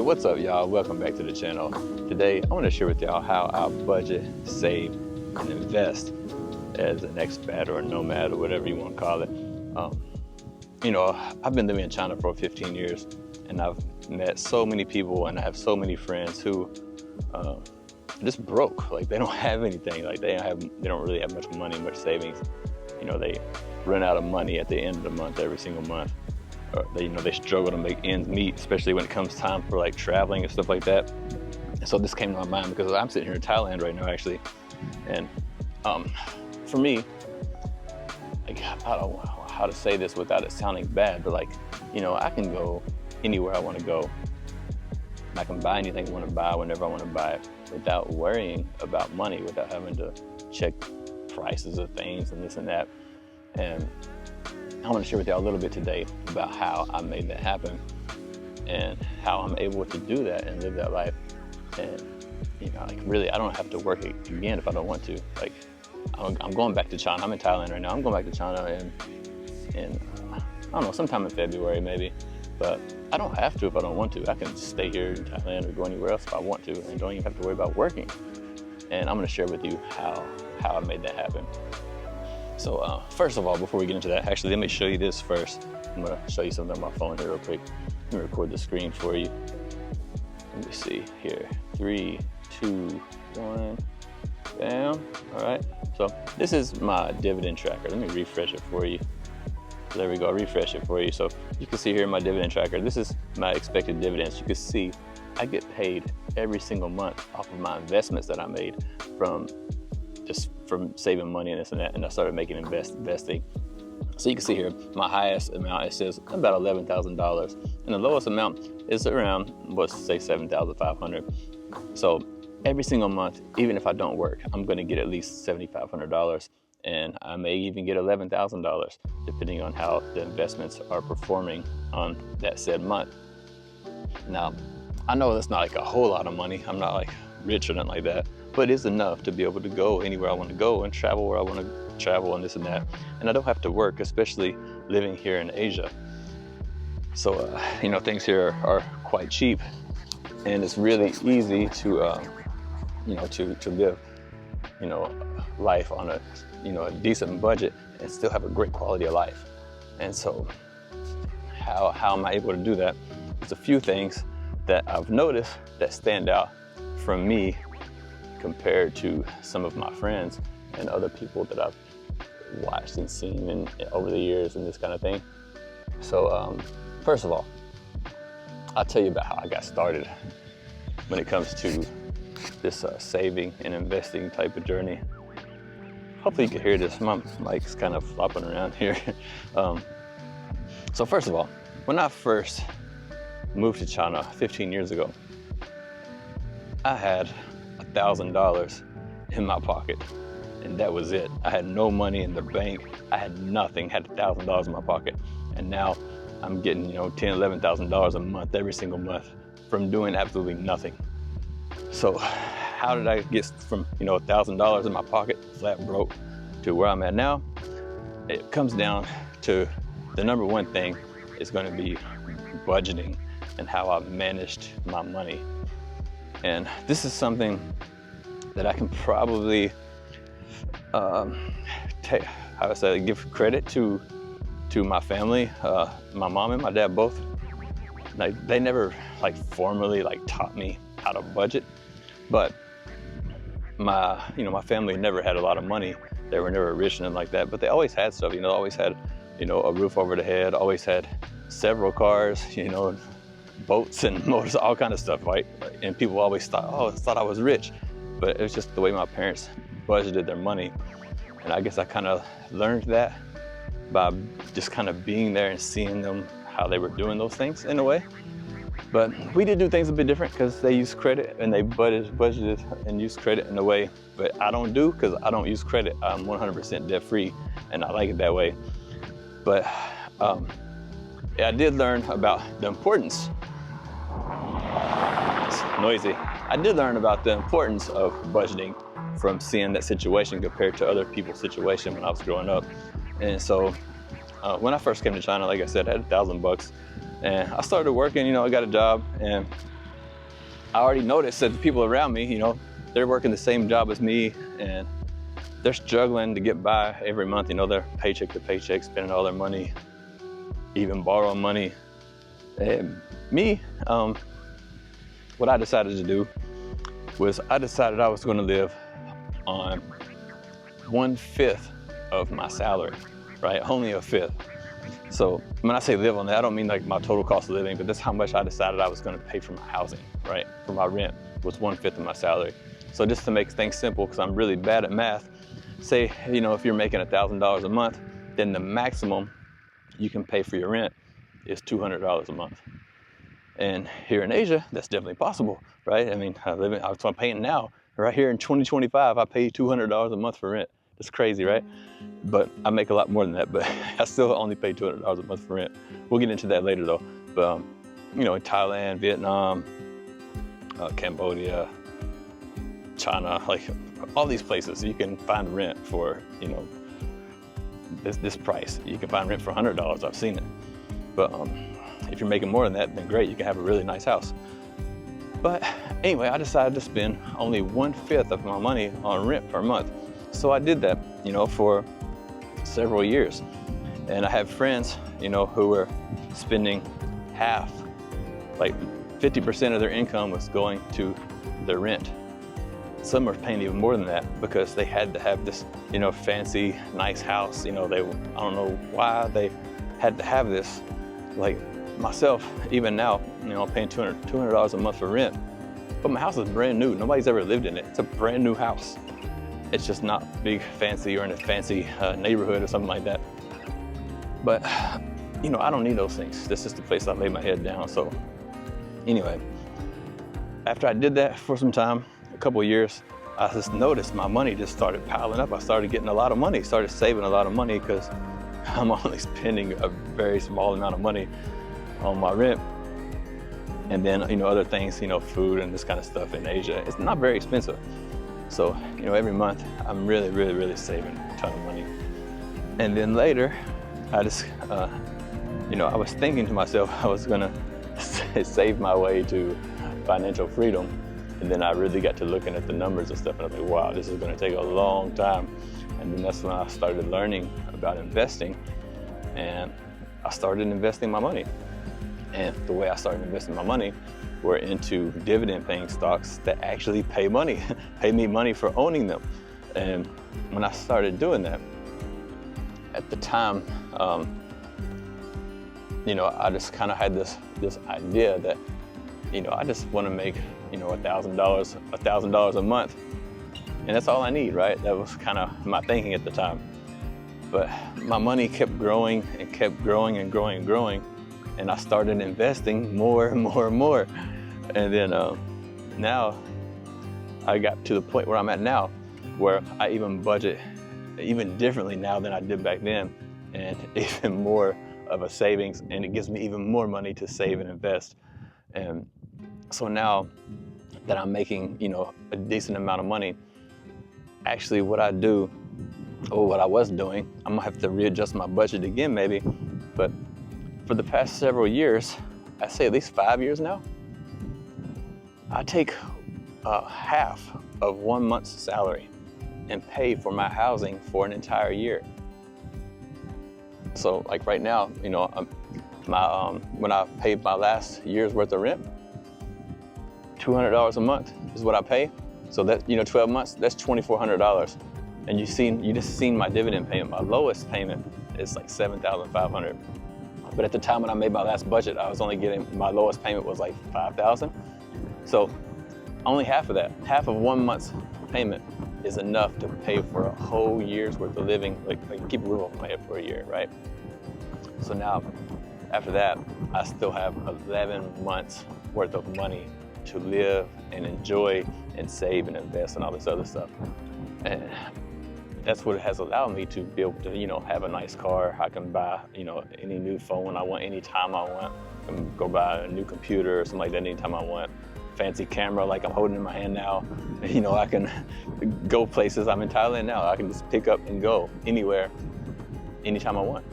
What's up, y'all? Welcome back to the channel. Today, I want to share with y'all how I budget, save, and invest as an expat or a nomad or whatever you want to call it. I've been living in China for 15 years, and I've met so many people, and I have so many friends who are just broke. Like, they don't have anything. Like, they don't really have much money, much savings. They run out of money at the end of the month, every single month. They struggle to make ends meet, especially when it comes time for like traveling and stuff like that. And so this came to my mind because I'm sitting here in Thailand right now, actually. And for me, like, I don't know how to say this without it sounding bad, but like, I can go anywhere I want to go. I can buy anything I want to buy whenever I want to buy it without worrying about money, without having to check prices of things and this and that. And I want to share with y'all a little bit today about how I made that happen and how I'm able to do that and live that life. And, really, I don't have to work again if I don't want to. Like, I'm going back to China. I'm in Thailand right now. I'm going back to China in I don't know, sometime in February maybe. But I don't have to if I don't want to. I can stay here in Thailand or go anywhere else if I want to and don't even have to worry about working. And I'm going to share with you how I made that happen. So first of all, before we get into that, actually, let me show you this first. I'm gonna show you something on my phone here real quick. Let me record the screen for you. Let me see here. 3, 2, 1, bam. All right, so this is my dividend tracker. Let me refresh it for you. There we go, refresh it for you. So you can see here my dividend tracker. This is my expected dividends. You can see I get paid every single month off of my investments that I made from saving money and this and that, and I started making investing. So you can see here, my highest amount, it says about $11,000, and the lowest amount is around, let's say $7,500. So every single month, even if I don't work, I'm gonna get at least $7,500, and I may even get $11,000, depending on how the investments are performing on that said month. Now, I know that's not like a whole lot of money. I'm not like rich or nothing like that, but it's enough to be able to go anywhere I want to go and travel where I want to travel and this and that. And I don't have to work, especially living here in Asia. So, things here are quite cheap, and it's really easy to, to live, life on a decent budget and still have a great quality of life. And so how am I able to do that? There's a few things that I've noticed that stand out from me compared to some of my friends and other people that I've watched and seen over the years and this kind of thing. So first of all, I'll tell you about how I got started when it comes to this saving and investing type of journey. Hopefully you can hear this. My mic's kind of flopping around here. So first of all, when I first moved to China 15 years ago, I had $1,000 in my pocket, and that was it. I had no money in the bank. I had nothing, had $1,000 in my pocket. And now I'm getting, $10,000, $11,000 a month, every single month, from doing absolutely nothing. So how did I get from, $1,000 in my pocket, flat broke, to where I'm at now? It comes down to the number one thing is going to be budgeting and how I've managed my money. And this is something that I can probably give credit to my family. My mom and my dad both, they never formally taught me how to budget, but my family never had a lot of money. They were never rich and like that, but they always had stuff. Always had a roof over the head, always had several cars, boats and motors, all kind of stuff, right? And people always thought I was rich, but it was just the way my parents budgeted their money. And I guess I kind of learned that by just kind of being there and seeing them, how they were doing those things in a way. But we did do things a bit different because they use credit and they budgeted and use credit in a way, but I don't do, because I don't use credit. I'm 100% debt free, and I like it that way. But I did learn about the importance. It's noisy. I did learn about the importance of budgeting from seeing that situation compared to other people's situation when I was growing up. And so when I first came to China, like I said, I had $1,000 bucks, and I started working. I got a job, and I already noticed that the people around me, you know, they're working the same job as me and they're struggling to get by every month. You know, they're paycheck to paycheck, spending all their money, even borrowing money. And me, what I decided to do was I decided I was going to live on 1/5 of my salary, right? Only a fifth. So when I say live on that, I don't mean like my total cost of living, but that's how much I decided I was going to pay for my housing, right? For my rent was 1/5 of my salary. So just to make things simple, because I'm really bad at math, say, you know, if you're making $1,000 a month, then the maximum you can pay for your rent is $200 a month. And here in Asia, that's definitely possible, right? I mean, that's what I'm paying now. Right here in 2025, I pay $200 a month for rent. It's crazy, right? But I make a lot more than that, but I still only pay $200 a month for rent. We'll get into that later though. But, you know, in Thailand, Vietnam, Cambodia, China, like all these places, you can find rent for, you know, this price. You can find rent for $100, I've seen it. But if you're making more than that, then great, you can have a really nice house. But anyway, I decided to spend only 1/5 of my money on rent per month. So I did that, you know, for several years. And I have friends, you know, who were spending half, like 50% of their income was going to their rent. Some are paying even more than that because they had to have this, you know, fancy, nice house. You know, I don't know why they had to have this. Like myself, even now, you know, I'm paying $200 a month for rent, but my house is brand new. Nobody's ever lived in it. It's a brand new house. It's just not big, fancy, or in a fancy neighborhood or something like that. But, you know, I don't need those things. This is the place I lay my head down. So anyway, after I did that for some time, a couple of years, I just noticed my money just started piling up. I started getting a lot of money, started saving a lot of money because I'm only spending a very small amount of money on my rent. And then, you know, other things, you know, food and this kind of stuff in Asia, it's not very expensive. So, you know, every month I'm really, really, really saving a ton of money. And then later, I just, you know, I was thinking to myself, I was gonna save my way to financial freedom. And then I really got to looking at the numbers and stuff, and I was like, wow, this is gonna take a long time. And then that's when I started learning about investing, and I started investing my money. And the way I started investing my money were into dividend-paying stocks that actually pay money, pay me money for owning them. And when I started doing that, at the time, you know, I just kind of had this idea that, you know, I just want to make, you know, $1,000 a month, and that's all I need, right? That was kind of my thinking at the time. But my money kept growing and kept growing and growing and growing, and I started investing more and more and more. And then now I got to the point where I'm at now, where I even budget even differently now than I did back then, and even more of a savings, and it gives me even more money to save and invest. And so now that I'm making, you know, a decent amount of money, actually what I do, or what I was doing, I'm gonna have to readjust my budget again maybe, but for the past several years, I say at least 5 years now, I take half of 1 month's salary and pay for my housing for an entire year. So like right now, you know, when I paid my last year's worth of rent, $200 a month is what I pay. So that, you know, 12 months, that's $2,400. And you just seen my dividend payment. My lowest payment is like $7,500. But at the time when I made my last budget, I was only getting, my lowest payment was like $5,000. So only half of that, half of 1 month's payment is enough to pay for a whole year's worth of living, like keep a roof over my head for a year, right? So now, after that, I still have 11 months worth of money to live and enjoy and save and invest and all this other stuff. And that's what it has allowed me to be able to, you know, have a nice car. I can buy, you know, any new phone I want, anytime I want. I can go buy a new computer or something like that anytime I want. Fancy camera like I'm holding in my hand now. You know, I can go places. I'm in Thailand now. I can just pick up and go anywhere, anytime I want,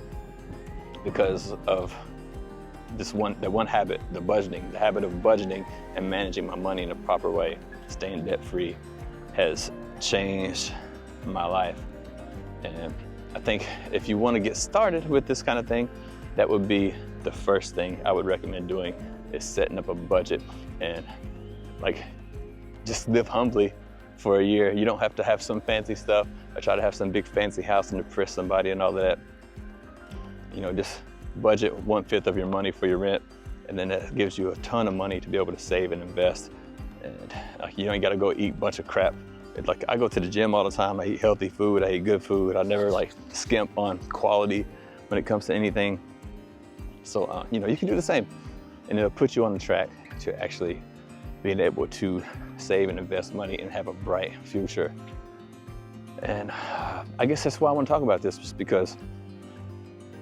because of that one habit, the habit of budgeting and managing my money in a proper way, staying debt-free, has changed my life. And I think if you want to get started with this kind of thing, that would be the first thing I would recommend doing, is setting up a budget and like just live humbly for a year. You don't have to have some fancy stuff or try to have some big fancy house and impress somebody and all that. You know, just budget 1/5 of your money for your rent, and then that gives you a ton of money to be able to save and invest. And you ain't gotta go eat a bunch of crap. It's like, I go to the gym all the time. I eat healthy food, I eat good food. I never like skimp on quality when it comes to anything. So, you know, you can do the same, and it'll put you on the track to actually being able to save and invest money and have a bright future. And I guess that's why I want to talk about this, just because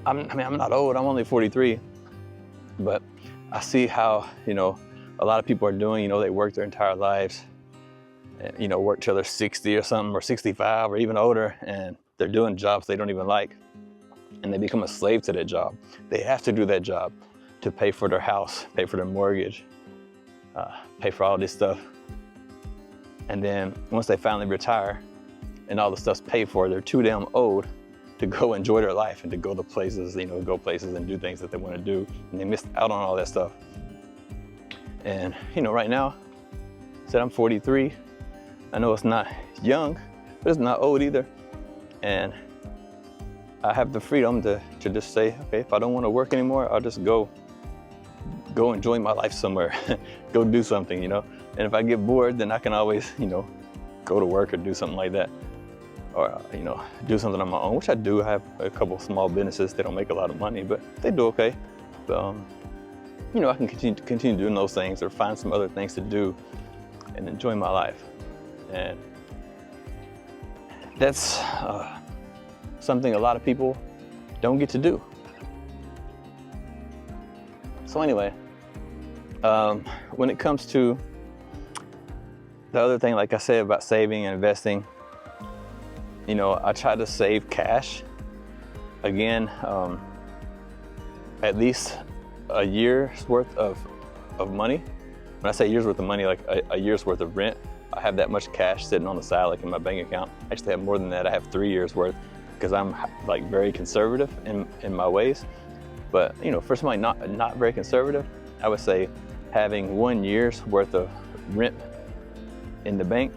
I'm not old, I'm only 43, but I see how, you know, a lot of people are doing. You know, they work their entire lives, and, you know, work till they're 60 or something, or 65 or even older, and they're doing jobs they don't even like, and they become a slave to that job. They have to do that job to pay for their house, pay for their mortgage, pay for all this stuff. And then once they finally retire and all the stuff's paid for, they're too damn old to go enjoy their life and to go to places, you know, go places and do things that they want to do, and they missed out on all that stuff. And, you know, right now, I said I'm 43. I know it's not young, but it's not old either. And I have the freedom to just say, okay, if I don't want to work anymore, I'll just go enjoy my life somewhere, go do something, you know? And if I get bored, then I can always, you know, go to work or do something like that. Or, you know, do something on my own, which I do. I have a couple small businesses. They don't make a lot of money, but they do okay. But, you know, I can continue doing those things, or find some other things to do and enjoy my life. And that's something a lot of people don't get to do. So anyway, when it comes to the other thing, like I said, about saving and investing, you know, I try to save cash. Again, at least a year's worth of money. When I say year's worth of money, like a year's worth of rent, I have that much cash sitting on the side, like in my bank account. I actually have more than that. I have 3 years worth, because I'm like very conservative in my ways. But, you know, for somebody not very conservative, I would say having 1 year's worth of rent in the bank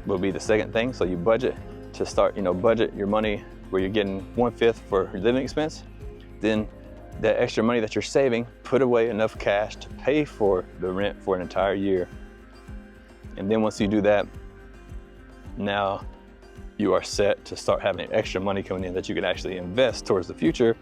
will be the second thing. So you budget to start, you know, budget your money where you're getting 1/5 for living expense. Then that extra money that you're saving, put away enough cash to pay for the rent for an entire year. And then once you do that, now you are set to start having extra money coming in that you can actually invest towards the future,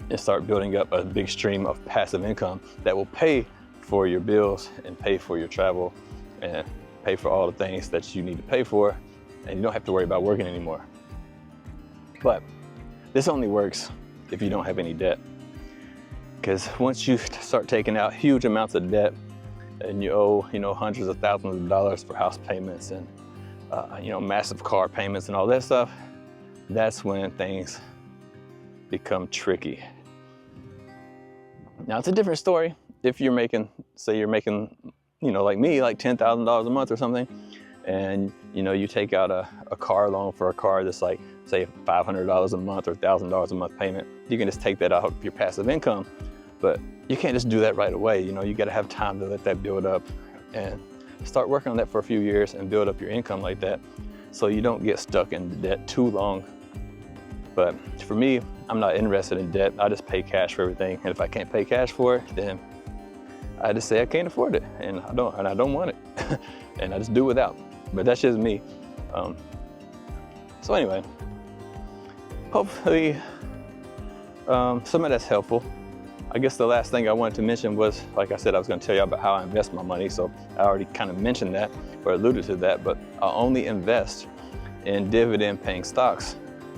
and start building up a big stream of passive income that will pay for your bills and pay for your travel and pay for all the things that you need to pay for, and you don't have to worry about working anymore. But this only works if you don't have any debt. Because once you start taking out huge amounts of debt, and you owe, you know, hundreds of thousands of dollars for house payments and, you know, massive car payments and all that stuff, that's when things become tricky. Now, it's a different story if you're making, say you're making, you know, like me, like $10,000 a month or something, and, you know, you take out a car loan for a car that's like, say, $500 a month or $1,000 a month payment. You can just take that out of your passive income, but you can't just do that right away. You know, you got to have time to let that build up and start working on that for a few years and build up your income like that, so you don't get stuck in debt too long. But for me, I'm not interested in debt. I just pay cash for everything, and if I can't pay cash for it, then I just say I can't afford it, and I don't want it, and I just do without. But that's just me. So anyway, hopefully some of that's helpful. I guess the last thing I wanted to mention was, like I said, I was going to tell you about how I invest my money. So I already kind of mentioned that or alluded to that, but I only invest in dividend paying stocks,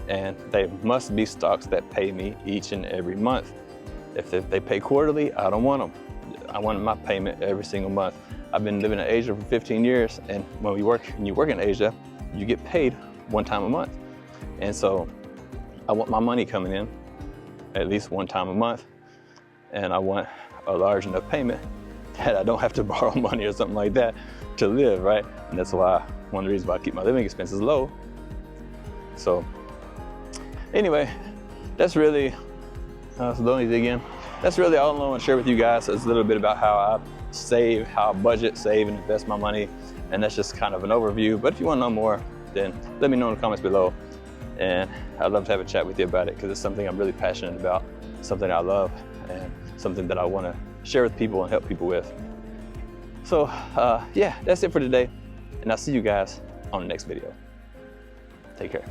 and they must be stocks that pay me each and every month. If they pay quarterly, I don't want them. I want my payment every single month. I've been living in Asia for 15 years, and when you work in Asia, you get paid one time a month. And so I want my money coming in at least one time a month. and I want a large enough payment that I don't have to borrow money or something like that to live, right? And that's why, one of the reasons why I keep my living expenses low. So anyway, that's really, so don't need to dig in. That's really all I want to share with you guys. It's a little bit about how I save, how I budget, save, and invest my money. And that's just kind of an overview. But if you want to know more, then let me know in the comments below. And I'd love to have a chat with you about it, because it's something I'm really passionate about, something I love, and something that I want to share with people and help people with. So yeah, that's it for today. And I'll see you guys on the next video. Take care.